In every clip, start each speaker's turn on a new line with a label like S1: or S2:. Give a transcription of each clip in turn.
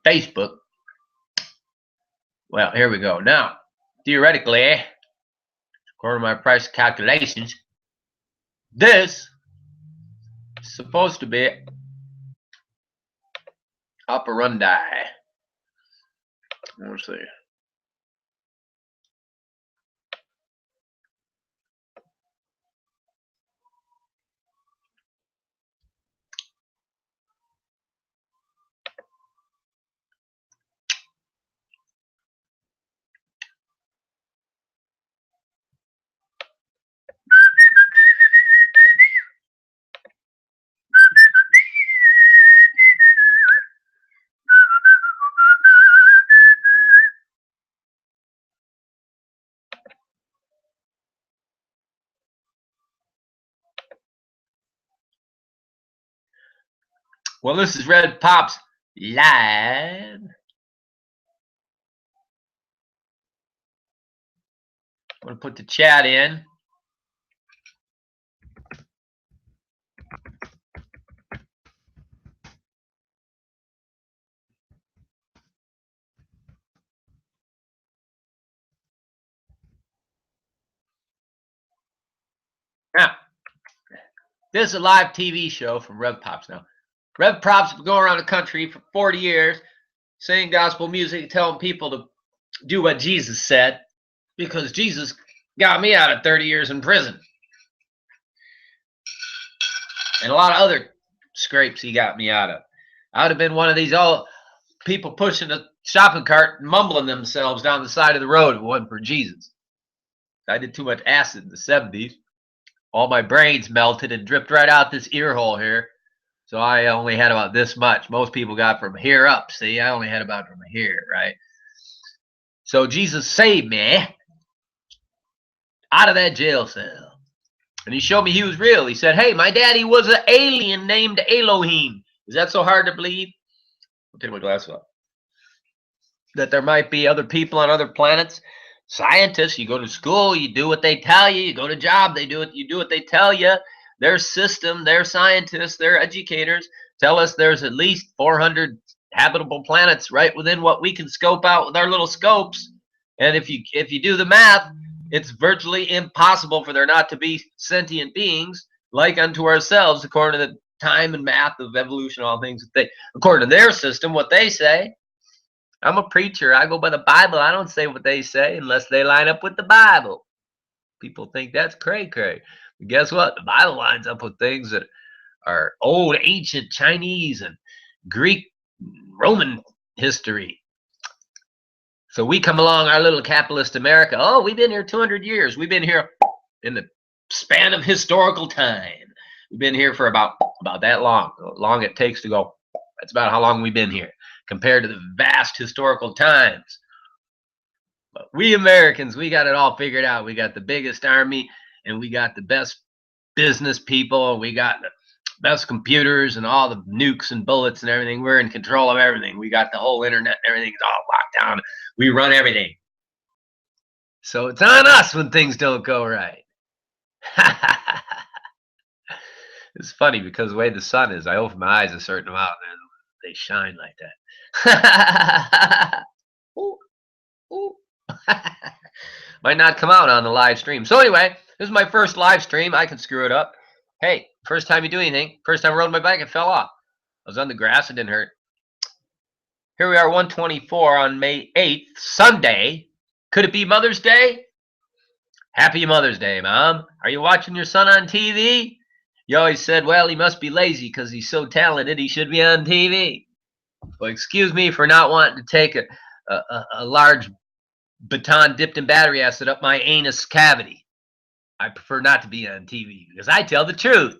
S1: Facebook. Well, here we go. Now, theoretically, according to my price calculations, this is supposed to be operandi. Let's see. Well, this is Red Pops Live. I'm going to put the chat in. Now, this is a live TV show from Rev Pops now. Rev Pops been going around the country for 40 years, singing gospel music, telling people to do what Jesus said, because Jesus got me out of 30 years in prison. And a lot of other scrapes he got me out of. I would have been one of these all people pushing a shopping cart and mumbling themselves down the side of the road if it wasn't for Jesus. I did too much acid in the 70s. All my brains melted and dripped right out this ear hole here. So I only had about this much. Most people got from here up. See, I only had about from here, right? So Jesus saved me out of that jail cell. And he showed me he was real. He said, hey, my daddy was an alien named Elohim. Is that so hard to believe? I'll take my glasses off. That there might be other people on other planets? Scientists, you go to school, you do what they tell you. You go to job, they do it. You do what they tell you. Their system, their scientists, their educators tell us there's at least 400 habitable planets right within what we can scope out with our little scopes. And if you do the math, it's virtually impossible for there not to be sentient beings like unto ourselves, according to the time and math of evolution, all things that they, according to their system, what they say. I'm a preacher. I go by the Bible. I don't say what they say unless they line up with the Bible. People think that's cray-cray. But guess what? The Bible lines up with things that are old, ancient Chinese and Greek, Roman history. So we come along, our little capitalist America. Oh, we've been here 200 years. We've been here in the span of historical time. We've been here for about that long. How long it takes to go. That's about how long we've been here compared to the vast historical times. But we Americans, we got it all figured out. We got the biggest army, and we got the best business people, and we got the best computers and all the nukes and bullets and everything. We're in control of everything. We got the whole internet and everything's all locked down. We run everything. So it's on us when things don't go right. It's funny because the way the sun is, I open my eyes a certain amount and they shine like that. Ooh, ooh. Might not come out on the live stream. So anyway, this is my first live stream. I can screw it up. Hey, first time you do anything. First time I rode my bike, it fell off. I was on the grass. It didn't hurt. Here we are, 124 on May 8th, Sunday. Could it be Mother's Day? Happy Mother's Day, Mom. Are you watching your son on TV? You always said, well, he must be lazy because he's so talented. He should be on TV. Well, excuse me for not wanting to take a large baton dipped in battery acid up my anus cavity. I prefer not to be on TV because I tell the truth.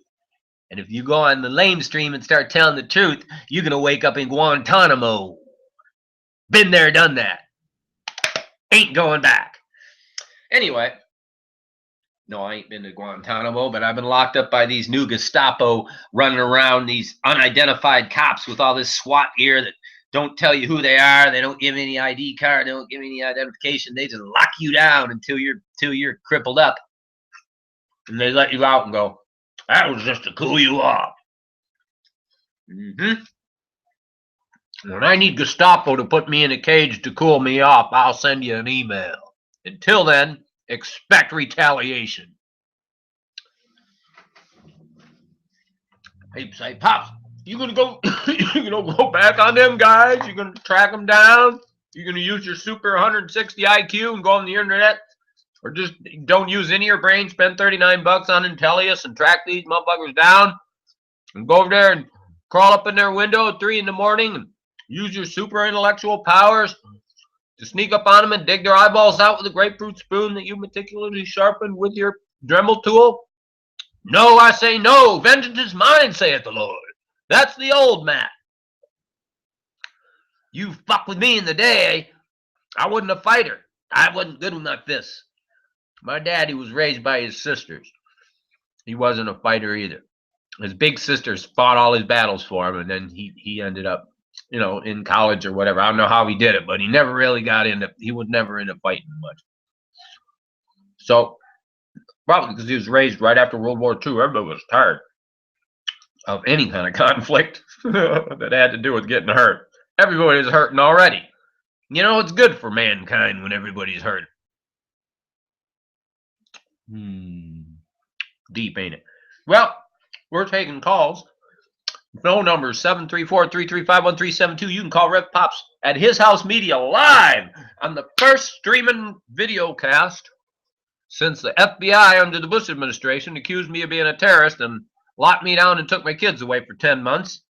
S1: And if you go on the lame stream and start telling the truth, you're going to wake up in Guantanamo. Been there, done that. Ain't going back. Anyway, no, I ain't been to Guantanamo, but I've been locked up by these new Gestapo running around, these unidentified cops with all this SWAT gear that don't tell you who they are. They don't give any ID card. They don't give any identification. They just lock you down until you're crippled up. And they let you out and go, that was just to cool you off. When I need Gestapo to put me in a cage to cool me off, I'll send you an email. Until then, expect retaliation. Hey, say, Pops, you gonna go? You gonna go back on them guys? You gonna track them down? You gonna use your super 160 IQ and go on the internet, or just don't use any of your brain? Spend $39 on Intellius and track these motherfuckers down, and go over there and crawl up in their window at 3 in the morning and use your super intellectual powers to sneak up on them and dig their eyeballs out with a grapefruit spoon that you meticulously sharpened with your Dremel tool? No, I say no. Vengeance is mine, saith the Lord. That's the old Matt. You fuck with me in the day, I wasn't a fighter. I wasn't good with my fists. My daddy was raised by his sisters. He wasn't a fighter either. His big sisters fought all his battles for him, and then he ended up, in college or whatever. I don't know how he did it, but he never really he was never into fighting much. So, probably because he was raised right after World War II, everybody was tired of any kind of conflict that had to do with getting hurt. Everybody's hurting already. It's good for mankind when everybody's hurt. Deep, ain't it? Well, we're taking calls. Phone number is 734-335-1372. You can call Rev Pops at His House Media live on the first streaming video cast since the FBI under the Bush administration accused me of being a terrorist and locked me down and took my kids away for 10 months.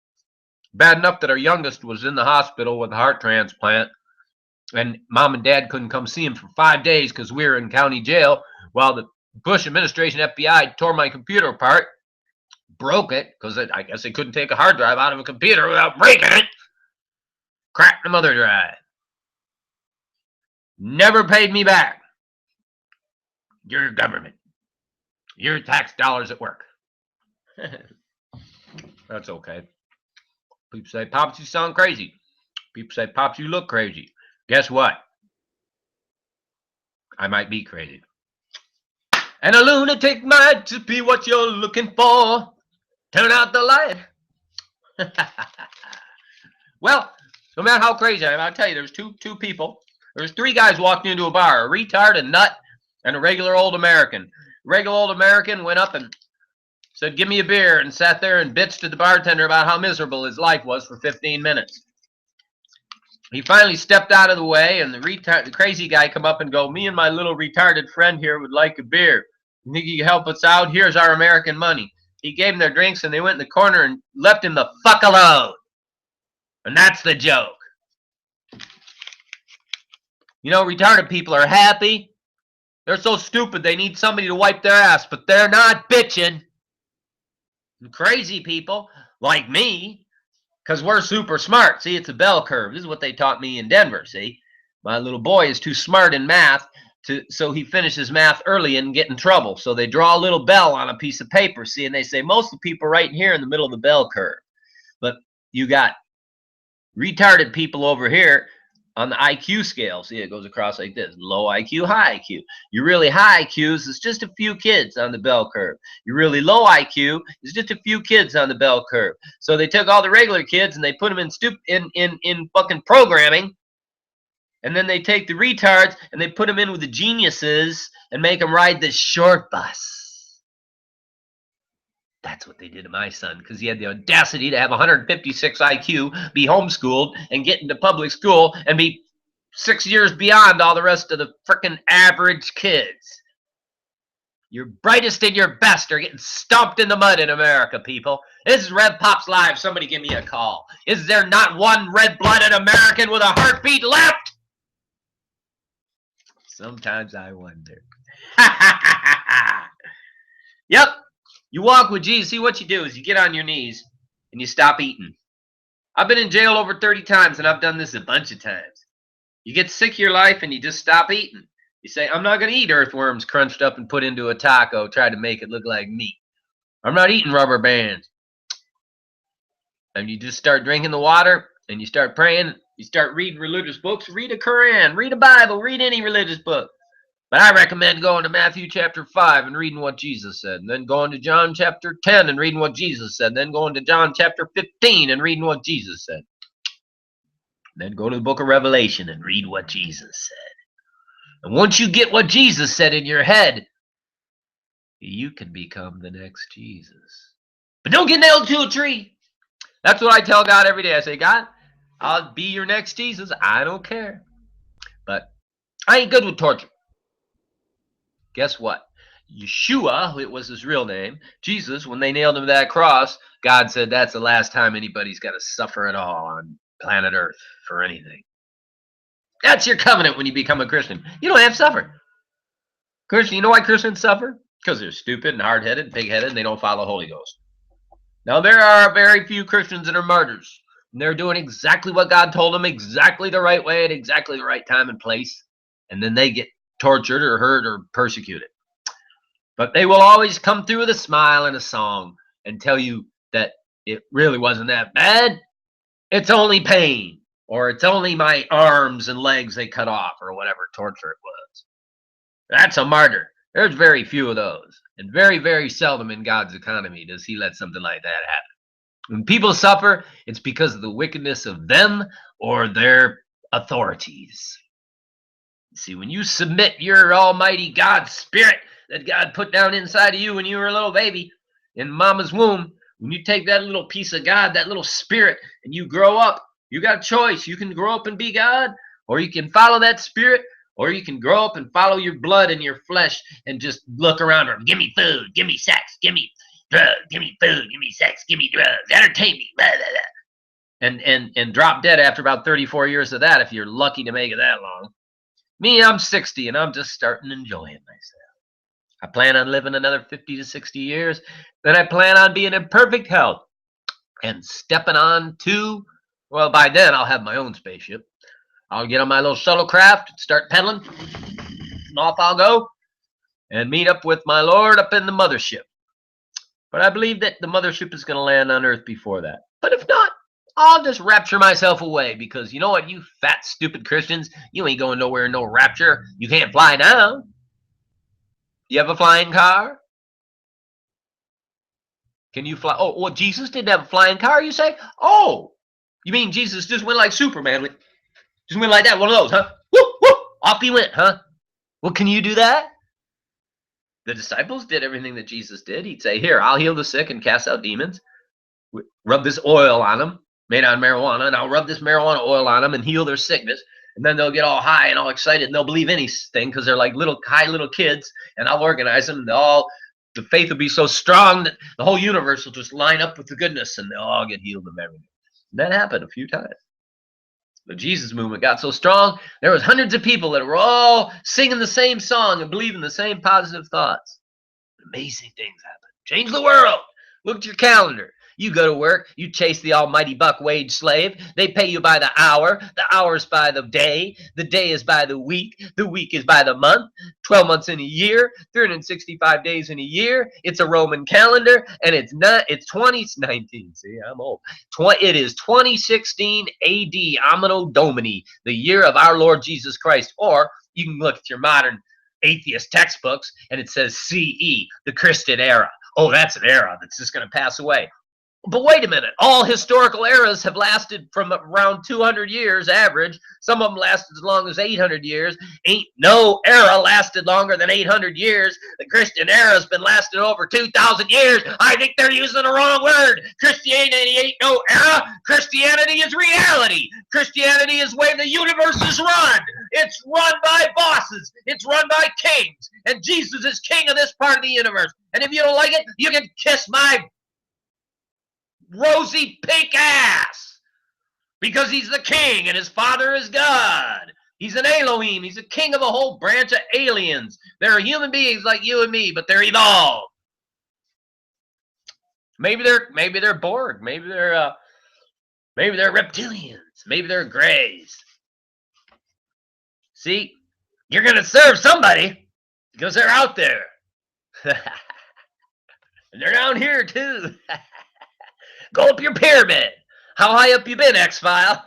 S1: Bad enough that our youngest was in the hospital with a heart transplant, and Mom and Dad couldn't come see him for 5 days because we were in county jail while the Bush administration FBI tore my computer apart, broke it, because I guess they couldn't take a hard drive out of a computer without breaking it, cracked the mother drive. Never paid me back. Your government. Your tax dollars at work. That's okay. People say, Pops, you sound crazy. People say, Pops, you look crazy. Guess what? I might be crazy. And a lunatic might just be what you're looking for. Turn out the light. Well, no matter how crazy I am, I'll tell you, there's two people. There's 3 guys walking into a bar, a retard, a nut, and a regular old American. Regular old American went up and said, give me a beer, and sat there and bitched to the bartender about how miserable his life was for 15 minutes. He finally stepped out of the way, and the crazy guy come up and go, me and my little retarded friend here would like a beer. You think you can help us out? Here's our American money. He gave them their drinks, and they went in the corner and left him the fuck alone. And that's the joke. Retarded people are happy. They're so stupid they need somebody to wipe their ass, but they're not bitching. And crazy people like me, because we're super smart. See, it's a bell curve. This is what they taught me in Denver, see. My little boy is too smart in math, so he finishes math early and get in trouble. So they draw a little bell on a piece of paper, see, and they say most of the people right here in the middle of the bell curve. But you got retarded people over here on the IQ scale. See, it goes across like this. Low IQ, high IQ. Your really high IQs is just a few kids on the bell curve. Your really low IQ is just a few kids on the bell curve. So they took all the regular kids and they put them in fucking programming. And then they take the retards and they put them in with the geniuses and make them ride this short bus. That's what they did to my son, because he had the audacity to have 156 IQ, be homeschooled, and get into public school, and be 6 years beyond all the rest of the frickin' average kids. Your brightest and your best are getting stomped in the mud in America, people. This is Rev Pops Live. Somebody give me a call. Is there not one red-blooded American with a heartbeat left? Sometimes I wonder. Yep. You walk with Jesus. See, what you do is you get on your knees and you stop eating. I've been in jail over 30 times, and I've done this a bunch of times. You get sick of your life and you just stop eating. You say, I'm not going to eat earthworms crunched up and put into a taco, try to make it look like meat. I'm not eating rubber bands. And you just start drinking the water, and you start praying. You start reading religious books. Read a Quran, read a Bible, read any religious book. But I recommend going to Matthew chapter 5 and reading what Jesus said, and then going to John chapter 10 and reading what Jesus said, and then going to John chapter 15 and reading what Jesus said. Then go to the book of Revelation and read what Jesus said. And once you get what Jesus said in your head, you can become the next Jesus. But don't get nailed to a tree. That's what I tell God every day. I say, God, I'll be your next Jesus. I don't care. But I ain't good with torture. Guess what? Yeshua, it was his real name, Jesus, when they nailed him to that cross, God said that's the last time anybody's got to suffer at all on planet Earth for anything. That's your covenant when you become a Christian. You don't have to suffer. Christian, you know why Christians suffer? Because they're stupid and hard-headed, pig-headed, and they don't follow the Holy Ghost. Now, there are very few Christians that are martyrs. And they're doing exactly what God told them, exactly the right way at exactly the right time and place. And then they get tortured or hurt or persecuted. But they will always come through with a smile and a song and tell you that it really wasn't that bad. It's only pain, or it's only my arms and legs they cut off, or whatever torture it was. That's a martyr. There's very few of those. And very, very seldom in God's economy does he let something like that happen. When people suffer, it's because of the wickedness of them or their authorities. See, when you submit your almighty God spirit that God put down inside of you when you were a little baby in mama's womb, when you take that little piece of God, that little spirit, and you grow up, you got a choice. You can grow up and be God, or you can follow that spirit, or you can grow up and follow your blood and your flesh and just look around her. Give me food, give me sex, give me drugs, give me food, give me sex, give me drugs, entertain me, blah, blah, blah. And drop dead after about 34 years of that if you're lucky to make it that long. Me, I'm 60 and I'm just starting enjoying myself. I plan on living another 50 to 60 years. Then I plan on being in perfect health and stepping on to, well, by then I'll have my own spaceship. I'll get on my little shuttlecraft and start pedaling. And off I'll go and meet up with my Lord up in the mothership. But I believe that the mothership is going to land on Earth before that. But if not, I'll just rapture myself away, because you know what, you fat, stupid Christians, you ain't going nowhere in no rapture. You can't fly now. You have a flying car? Can you fly? Oh, well, Jesus didn't have a flying car, you say? Oh, you mean Jesus just went like Superman? Just went like that, one of those, huh? Woo, woo, off he went, huh? Well, can you do that? The disciples did everything that Jesus did. He'd say, here, I'll heal the sick and cast out demons. Rub this oil on them, made on marijuana, and I'll rub this marijuana oil on them and heal their sickness. And then they'll get all high and all excited, and they'll believe anything because they're like little kids, and I'll organize them. The faith will be so strong that the whole universe will just line up with the goodness, and they'll all get healed of everything. And that happened a few times. The Jesus movement got so strong, there was hundreds of people that were all singing the same song and believing the same positive thoughts. Amazing things happen. Change the world. Look at your calendar. You go to work, you chase the almighty buck wage slave. They pay you by the hour is by the day is by the week is by the month, 12 months in a year, 365 days in a year. It's a Roman calendar, and it's 2019. See, I'm old. It is 2016 AD, Anno Domini, the year of our Lord Jesus Christ. Or you can look at your modern atheist textbooks, and it says CE, the Christian era. Oh, that's an era that's just going to pass away. But wait a minute, all historical eras have lasted from around 200 years average. Some of them lasted as long as 800 years. Ain't no era lasted longer than 800 years. The Christian era has been lasting over 2,000 years. I think they're using the wrong word. Christianity ain't no era. Christianity is reality. Christianity is the way the universe is run. It's run by bosses. It's run by kings. And Jesus is king of this part of the universe. And if you don't like it, you can kiss my rosy pink ass, because he's the king and his father is God. He's an Elohim. He's a king of a whole branch of aliens. They're human beings like you and me, but they're evolved. Maybe they're Borg. Maybe they're reptilians. Maybe they're Greys. See, you're gonna serve somebody because they're out there. And they're down here too. Go up your pyramid. How high up you been, X-File?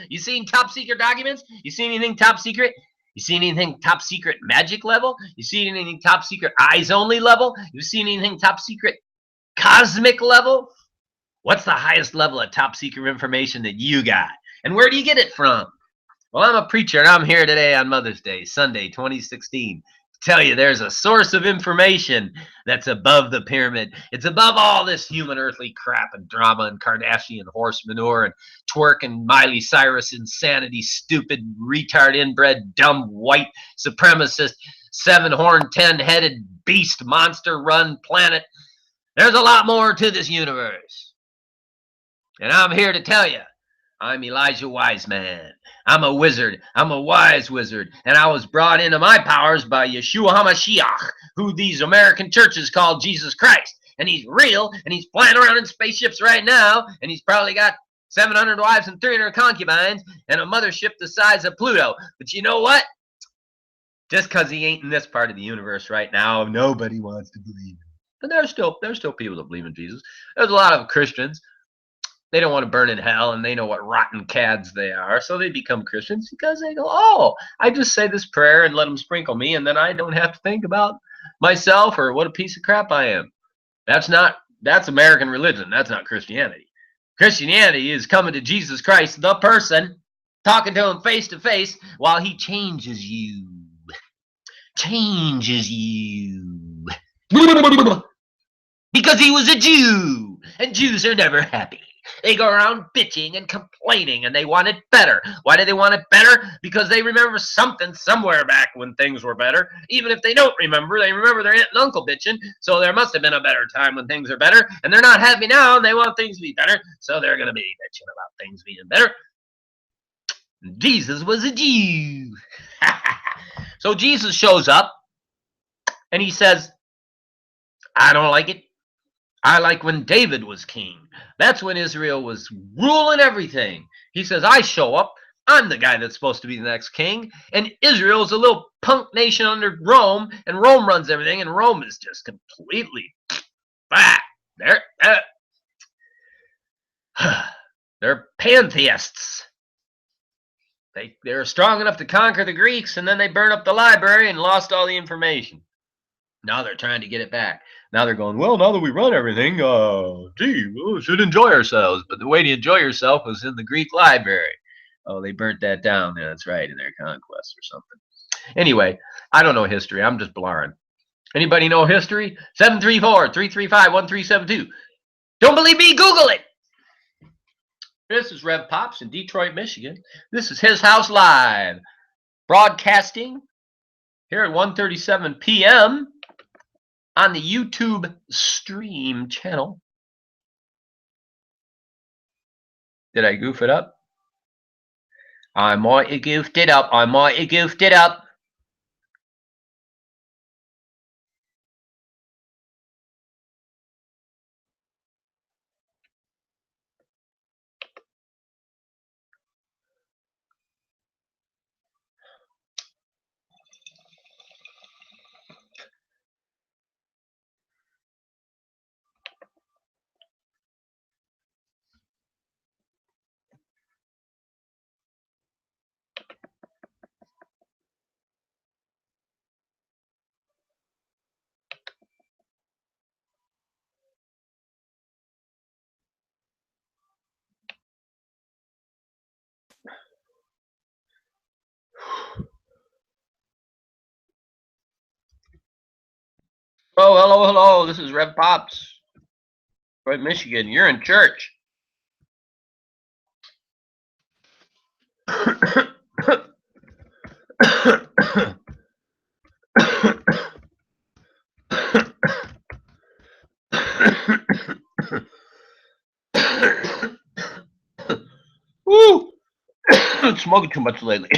S1: You seen top secret documents? You seen anything top secret? You seen anything top secret magic level? You seen anything top secret eyes only level? You seen anything top secret cosmic level? What's the highest level of top secret information that you got? And where do you get it from? Well, I'm a preacher, and I'm here today on Mother's Day, Sunday, 2016. Tell you there's a source of information that's above the pyramid. It's above all this human earthly crap and drama and Kardashian horse manure and twerk and Miley Cyrus insanity, stupid, retard, inbred, dumb, white, supremacist, seven-horned, 10-headed beast, monster run planet. There's a lot more to this universe. And I'm here to tell you, I'm Elijah Wiseman. I'm a wizard. I'm a wise wizard. And I was brought into my powers by Yeshua HaMashiach, who these American churches call Jesus Christ. And he's real, and he's flying around in spaceships right now, and he's probably got 700 wives and 300 concubines and a mothership the size of Pluto. But you know what? Just because he ain't in this part of the universe right now, nobody wants to believe him. But there's still people that believe in Jesus. There's a lot of Christians. They don't want to burn in hell, and they know what rotten cads they are, so they become Christians because they go, oh, I just say this prayer and let them sprinkle me, and then I don't have to think about myself or what a piece of crap I am. That's American religion. That's not Christianity. Christianity is coming to Jesus Christ, the person, talking to him face to face while he changes you. Changes you. Because he was a Jew, and Jews are never happy. They go around bitching and complaining, and they want it better. Why do they want it better? Because they remember something somewhere back when things were better. Even if they don't remember, they remember their aunt and uncle bitching, so there must have been a better time when things are better, and they're not happy now, and they want things to be better, so they're going to be bitching about things being better. Jesus was a Jew. So Jesus shows up, and he says, I don't like it. I like when David was king. That's when Israel was ruling everything. He says, I show up. I'm the guy that's supposed to be the next king. And Israel's a little punk nation under Rome, and Rome runs everything, and Rome is just completely they're pantheists. They're strong enough to conquer the Greeks, and then they burned up the library and lost all the information. Now they're trying to get it back. Now they're going, well, now that we run everything, we should enjoy ourselves. But the way to enjoy yourself was in the Greek library. Oh, they burnt that down. Yeah, that's right, in their conquest or something. Anyway, I don't know history. I'm just blaring. Anybody know history? 734-335-1372. Don't believe me? Google it. This is Rev Pops in Detroit, Michigan. This is His House Live, broadcasting here at 1:37 p.m. on the YouTube stream channel. Did I goof it up? I might have goofed it up. Oh, hello. This is Rev Pops, Detroit, Michigan. You're in church. Woo! Been smoking too much lately.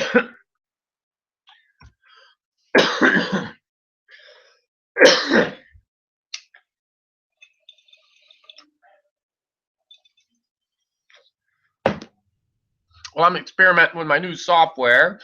S1: Well, I'm experimenting with my new software.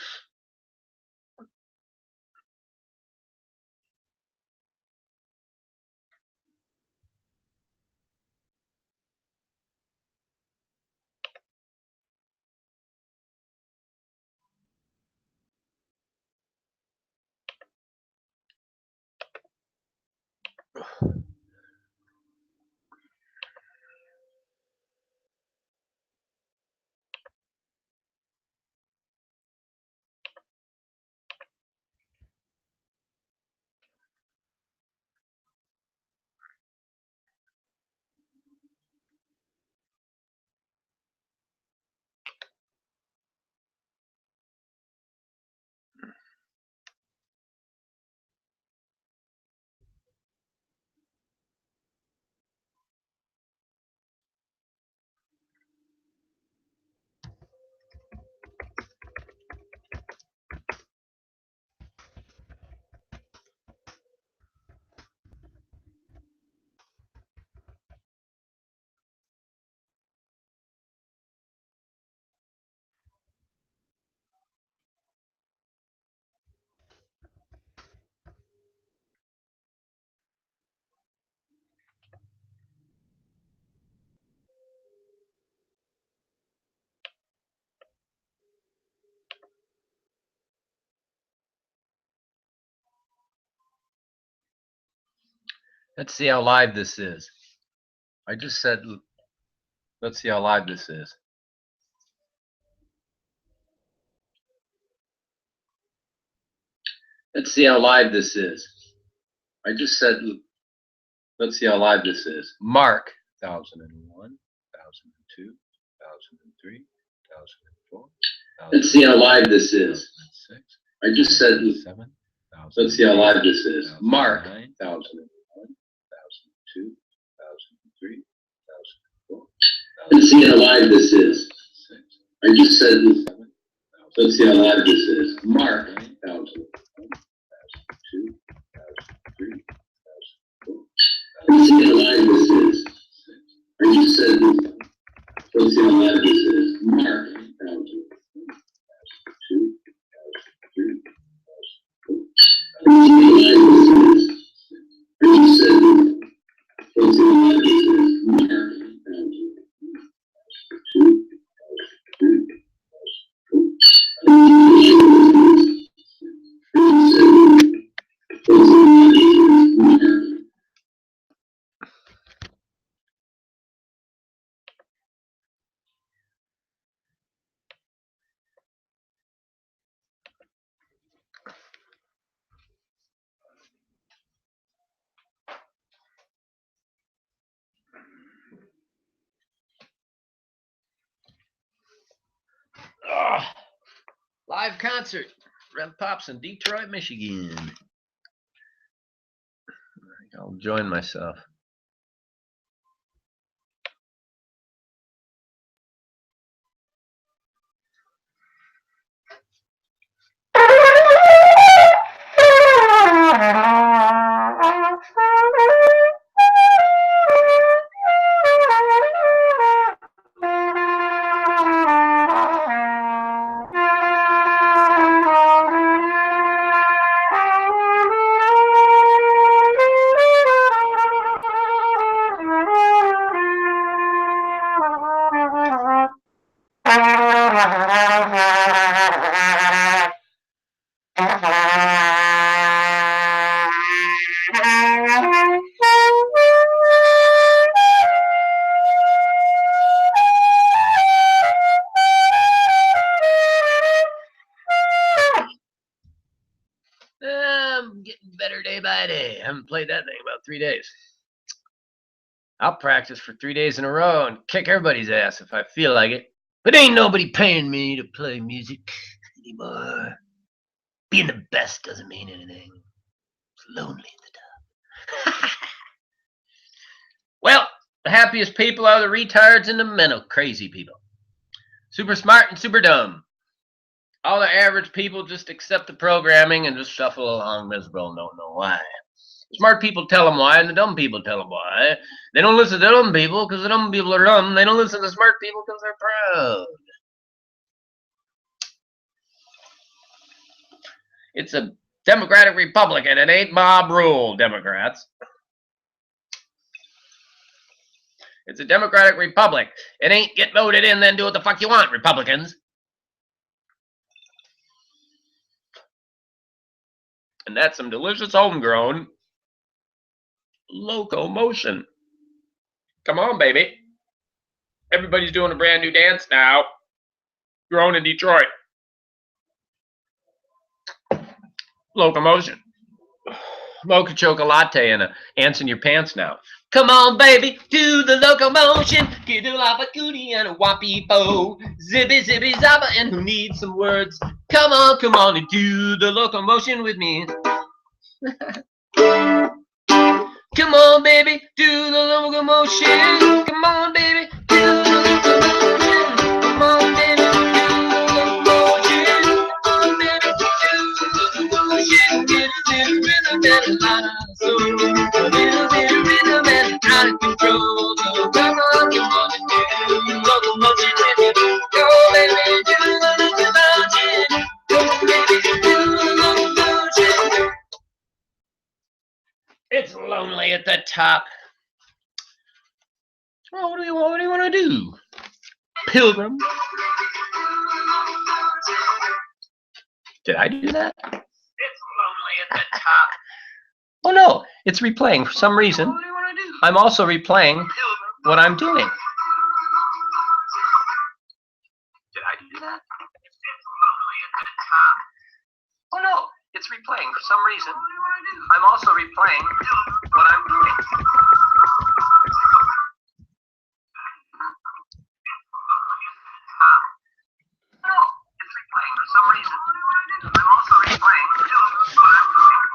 S1: Let's see how live this is. I just said, let's see how live this is. Let's see how live this is. I just said, let's see how live this is. Mark, 1001, 1002, 1003, 1004. Let's see how live this is. I just said, let's see how live this is. Mark, 1001, 1002, 1003, 1004. Let's see how live this is. I just said, let's see how live this is. Mark, 1001, 1002, 1003, 1004. Let's see how live this is. I just said, let's see how live this is. Mark, 1002, 1003, 1004. Let's see how live this is. I just said, let's see how live this is. Mark, 1002, 1003, 1004. Live concert, Rev Pops in Detroit, Michigan. I'll join myself. I'm getting better day by day. I haven't played that thing in about 3 days. I'll practice for 3 days in a row and kick everybody's ass if I feel like it. But ain't nobody paying me to play music anymore. Being the best doesn't mean anything. It's lonely at the top. Well, the happiest people are the retards and the mental crazy people. Super smart and super dumb. All the average people just accept the programming and just shuffle along miserable and don't know why. Smart people tell them why, and the dumb people tell them why. They don't listen to dumb people because the dumb people are dumb. They don't listen to smart people because they're proud. It's a democratic republic, and it ain't mob rule, Democrats. It's a democratic republic. It ain't get voted in, then do what the fuck you want, Republicans. And that's some delicious homegrown locomotion. Come on, baby. Everybody's doing a brand new dance now. Grown in Detroit. Locomotion. Mocha chocolate and a ants in your pants now. Come on, baby, do the locomotion. Get a lava cootie and a wappy bo. Zibby, zibby, zabba, and who needs some words? Come on, and do the locomotion with me. Come on, baby, do the locomotion. Come on, baby, do the locomotion. Come on, baby, do the locomotion. Come on, baby, do the locomotion. Get a little rhythm and a lot of soul. A little bit of rhythm and out of control. So come on, and do the locomotion with me. Go, baby, do the locomotion. Go, baby, do the locomotion. It's lonely at the top. Well, what do you want to do? Pilgrim? Did I do that? It's lonely at the top. Oh no, it's replaying for some reason. I'm also replaying what I'm doing. Did I do that? Oh no, it's replaying for some reason. I'm also replaying what I'm doing. No, it's replaying for some reason. I'm also replaying what I'm doing.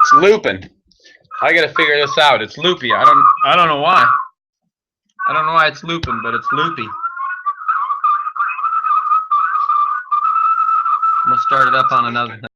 S1: It's looping. I gotta figure this out. It's loopy. I don't know why. I don't know why it's looping, but it's loopy. I'm gonna start it up on another thing.